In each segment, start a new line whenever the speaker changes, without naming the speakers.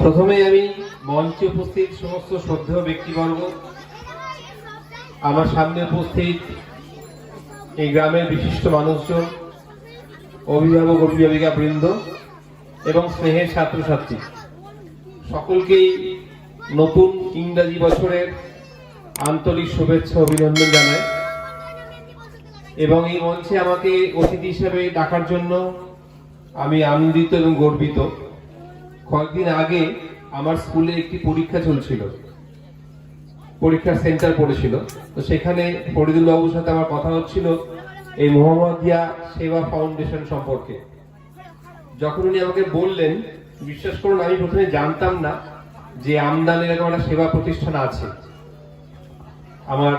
প্রথমে আমি মঞ্চে উপস্থিত সমস্ত শ্রদ্ধেয় ব্যক্তিবর্গ, আমার সামনে উপস্থিত এই গ্রামের বিশিষ্ট মানুষজন, অভিভাবক অভিভাবিকা বৃন্দ এবং স্নেহের ছাত্রছাত্রী সকলকেই নতুন ইংরাজি বছরের আন্তরিক শুভেচ্ছা অভিনন্দন জানাই। এবং এই মঞ্চে আমাকে অতিথি হিসেবে ডাকার জন্য আমি আনন্দিত এবং গর্বিত। কয়েকদিন আগে আমার স্কুলে একটি পরীক্ষা চলছিল, পরীক্ষার সেন্টার পড়েছিল, তো সেখানে ফরিদুল বাবুর সাথে আমার কথা হচ্ছিল এই মোহাম্মদিয়া সেবা ফাউন্ডেশন সম্পর্কে। যখন উনি আমাকে বললেন, বিশ্বাস করুন আমি প্রথমে জানতাম না যে আমদান এরকম একটা সেবা প্রতিষ্ঠান আছে, আমার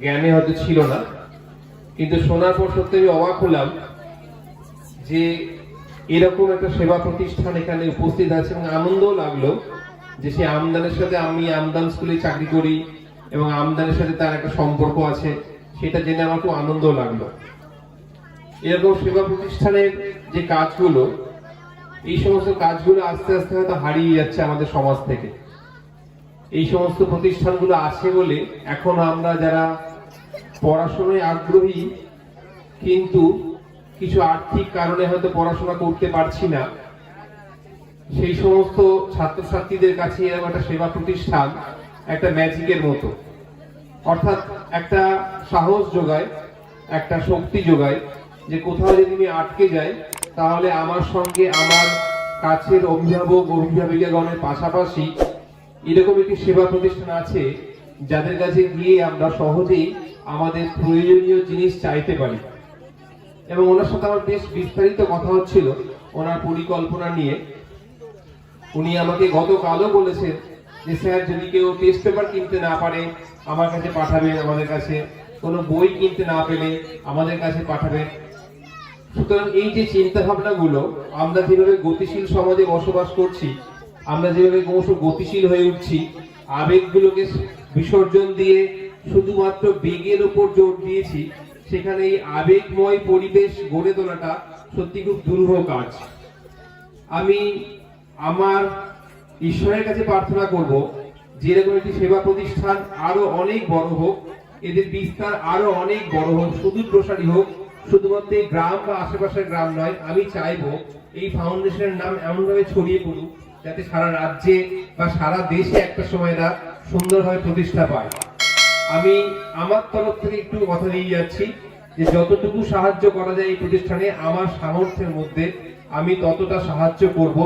জ্ঞানে হয়তো ছিল না, কিন্তু শোনার পর সত্যি আমি অবাক হলাম যে এরকম একটা সেবা প্রতিষ্ঠান এখানে উপস্থিত আছে। এবং আনন্দও লাগলো যে সেই আমদানের সাথে আমি আমদান স্কুলে চাকরি করি এবং আমদানের সাথে তার একটা সম্পর্ক আছে, সেটা জেনে আমার খুব আনন্দ লাগলো। এরকম সেবা প্রতিষ্ঠানের যে কাজগুলো, এই সমস্ত কাজগুলো আস্তে আস্তে হয়তো হারিয়ে যাচ্ছে আমাদের সমাজ থেকে। এই সমস্ত প্রতিষ্ঠানগুলো আছে বলে এখন আমরা যারা পড়াশোনায় আগ্রহী কিন্তু কিছু আর্থিক কারণে হয়তো পড়াশোনা করতে পারছি না, সেই সমস্ত ছাত্রছাত্রীদের কাছে এরকম একটা সেবা প্রতিষ্ঠান একটা ম্যাজিকের মতো, অর্থাৎ একটা সাহস যোগায়, একটা শক্তি যোগায় যে কোথাও যদি আমি আটকে যাই তাহলে আমার সঙ্গে আমার কাছের অভিভাবক অভিভাবিকাগণের পাশাপাশি এরকম একটি সেবা প্রতিষ্ঠান আছে যাদের কাছে গিয়ে আমরা সহজেই আমাদের প্রয়োজনীয় জিনিস চাইতে পারি। এবং ওনার সাথে আমার বেশ বিস্তারিত কথা হচ্ছিল ওনার পরিকল্পনা নিয়ে। উনি আমাকে গতকালও বলেছেন যে স্যার যদি কেউ টেস্ট পেপার কিনতে না পারে আমার কাছে পাঠাবেন, আমাদের কাছে কোনো বই কিনতে না পেলে আমাদের কাছে পাঠাবেন। সুতরাং এই যে চিন্তা ভাবনাগুলো, আমরা যেভাবে গতিশীল সমাজে বসবাস করছি, আমরা যেভাবে ক্রমশ গতিশীল হয়ে উঠছি, আবেগগুলোকে বিসর্জন দিয়ে শুধুমাত্র বেগের উপর জোর দিয়েছি, সেখানে এই আবেগময় পরিবেশ গড়ে তোলাটা সত্যি খুব দুরূহ কাজ। আমি আমার ঈশ্বরের কাছে প্রার্থনা করব যেরকম একটি সেবা প্রতিষ্ঠান আরো অনেক বড় হোক, এদের বিস্তার আরো অনেক বড় হোক, সুদূর প্রসারী হোক, শুধুমাত্র এই গ্রাম বা আশেপাশের গ্রাম নয়। আমি চাইবো এই ফাউন্ডেশনের নাম এমনভাবে ছড়িয়ে পড়ুক যাতে সারা রাজ্যে বা সারা দেশে একটা সময় এরা সুন্দরভাবে প্রতিষ্ঠা পায়। আমি আমার তরফ থেকে একটু কথা দিয়ে যাচ্ছি যে যতটুকু সাহায্য করা যায় এই প্রতিষ্ঠানে আমার সামর্থ্যের মধ্যে আমি ততটা সাহায্য করব,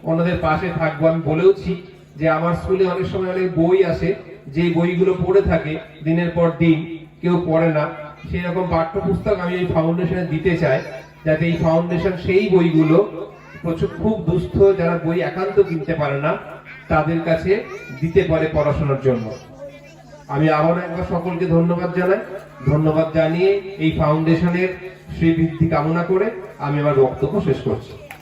ওনাদের পাশে থাকবো। আমি বলেওছি যে আমার স্কুলে অনেক সময় অনেক বই আসে, যে বইগুলো পড়ে থাকে দিনের পর দিন, কেউ পড়ে না, সেই রকম পাঠ্যপুস্তক আমি এই ফাউন্ডেশনে দিতে চাই যাতে এই ফাউন্ডেশন সেই বইগুলো খুব দুস্থ যারা বই একান্ত কিনতে পারে না তাদের কাছে দিতে পারে পড়াশোনার জন্য। আমি আবার একবার সকলকে ধন্যবাদ জানাই। ধন্যবাদ জানিয়ে এই ফাউন্ডেশনের শ্রীবৃদ্ধি কামনা করে আমি আমার বক্তব্য শেষ করছি।